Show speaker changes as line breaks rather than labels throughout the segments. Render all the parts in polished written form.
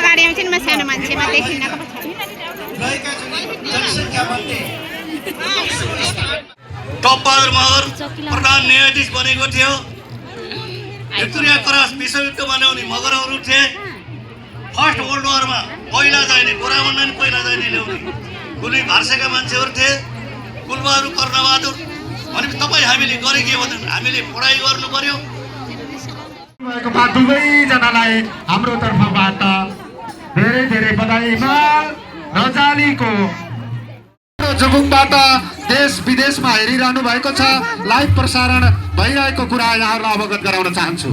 गाडीमा चाहिँ सानो मान्छेमा देखिन्न
टपबहादुर महर प्रधान न्यायाधीश बनेको थियो। भिक्टोरिया क्रस विश्वयुद्धमा ल्याउने मगरहरू थिए। फर्स्ट वर्ल्ड वारमा पहिला जाने गोराभन्दा नि पहिला जाने ल्याउने कुनै भाषाका मान्छेहरू थिए। कुलबहादुर कर्णबहादुर भनेपछि तपाईँ हामीले गरे के भन्दा हामीले पढाइ गर्नु पर्यो।
दुवैजनालाई हाम्रो तर्फबाट धेरै धेरै बधाई। हिमाल रजालीको जुगुङबाट देश विदेशमा हेरिरहनु भएको छ, लाइभ प्रसारण भइरहेको कुरा यहाँहरूलाई अवगत गराउन चाहन्छु।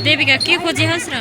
देविका के खोजे हस् र